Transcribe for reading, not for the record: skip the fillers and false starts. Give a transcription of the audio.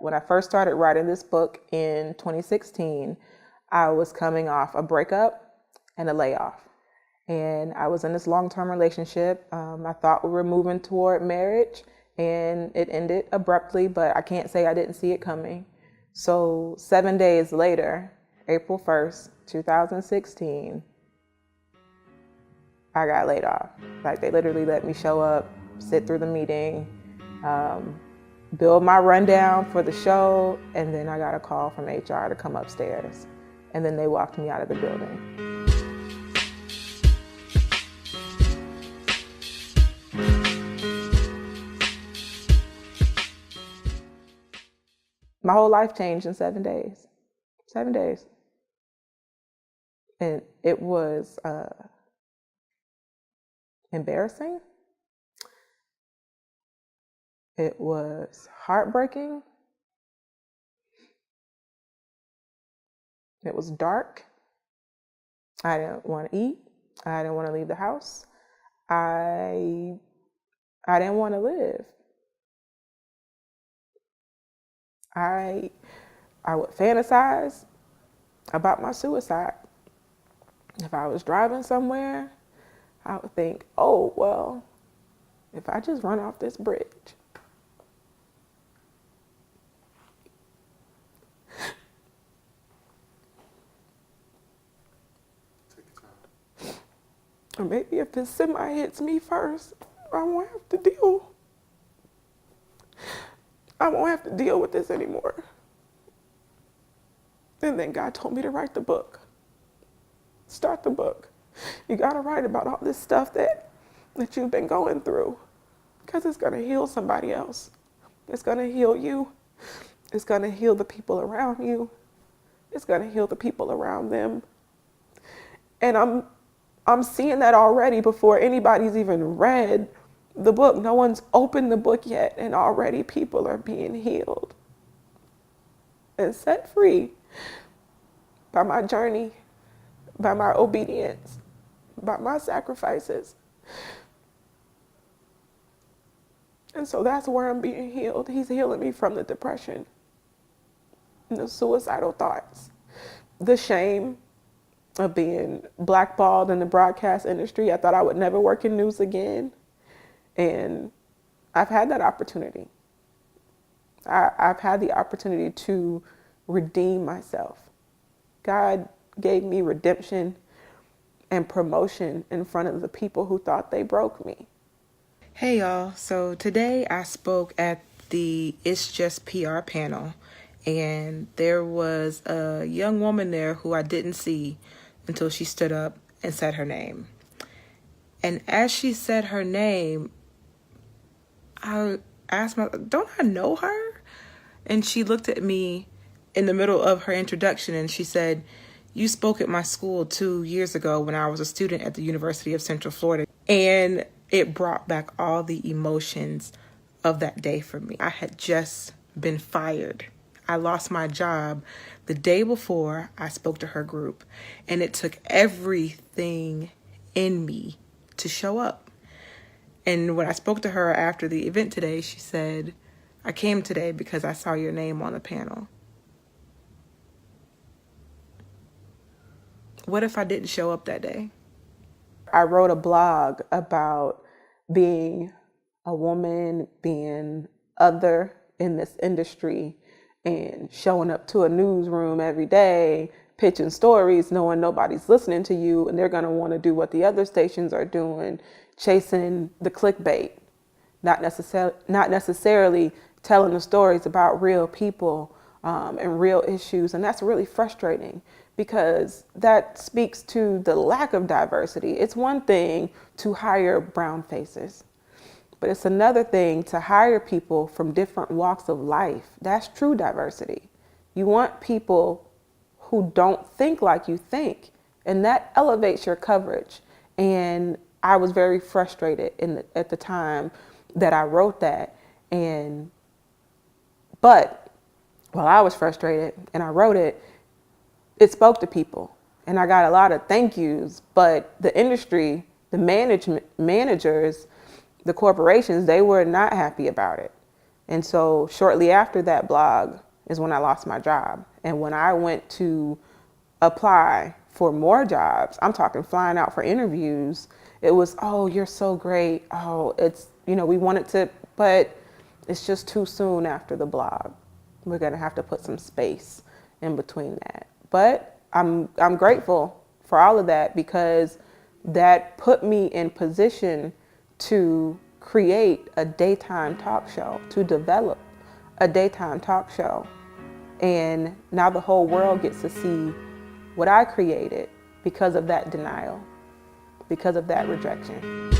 When I first started writing this book in 2016, I was coming off a breakup and a layoff. And I was in this long-term relationship. I thought we were moving toward marriage, and it ended abruptly, but I can't say I didn't see it coming. So 7 days later, April 1st, 2016, I got laid off. Like, they literally let me show up, sit through the meeting, build my rundown for the show, and then I got a call from HR to come upstairs. And then they walked me out of the building. My whole life changed in 7 days. 7 days. And it was embarrassing. It was heartbreaking. It was dark. I didn't want to eat. I didn't want to leave the house. I didn't want to live. I would fantasize about my suicide. If I was driving somewhere, I would think, oh, well, if I just run off this bridge. Or maybe if this semi hits me first, I won't have to deal with this anymore. And then God told me to write the book. Start the book. You gotta write about all this stuff that you've been going through, because it's gonna heal somebody else. It's gonna heal you. It's gonna heal the people around you. It's gonna heal the people around them. And I'm seeing that already before anybody's even read the book. No one's opened the book yet, and already people are being healed and set free by my journey, by my obedience, by my sacrifices. And so that's where I'm being healed. He's healing me from the depression, the suicidal thoughts, the shame of being blackballed in the broadcast industry. I thought I would never work in news again. And I've had that opportunity. I've had the opportunity to redeem myself. God gave me redemption and promotion in front of the people who thought they broke me. Hey y'all, so today I spoke at the It's Just PR panel, and there was a young woman there who I didn't see until she stood up and said her name. And as she said her name, I asked myself, don't I know her? And she looked at me in the middle of her introduction and she said, you spoke at my school 2 years ago when I was a student at the University of Central Florida. And it brought back all the emotions of that day for me. I had just been fired. I lost my job the day before I spoke to her group, and it took everything in me to show up. And when I spoke to her after the event today, she said, I came today because I saw your name on the panel. What if I didn't show up that day? I wrote a blog about being a woman, being other in this industry, and showing up to a newsroom every day, pitching stories, knowing nobody's listening to you, and they're going to want to do what the other stations are doing, chasing the clickbait, not necessarily telling the stories about real people and real issues. And that's really frustrating, because that speaks to the lack of diversity. It's one thing to hire brown faces, but it's another thing to hire people from different walks of life. That's true diversity. You want people who don't think like you think, and that elevates your coverage. And I was very frustrated at the time that I wrote that. But while I was frustrated and I wrote it, it spoke to people, and I got a lot of thank yous. But the industry, the managers, the corporations, they were not happy about it. And so shortly after that blog is when I lost my job. And when I went to apply for more jobs, I'm talking flying out for interviews, it was, oh, you're so great. Oh, it's, we wanted to, but it's just too soon after the blog. We're going to have to put some space in between that. But I'm grateful for all of that, because that put me in position to create a daytime talk show, to develop a daytime talk show. And now the whole world gets to see what I created because of that denial, because of that rejection.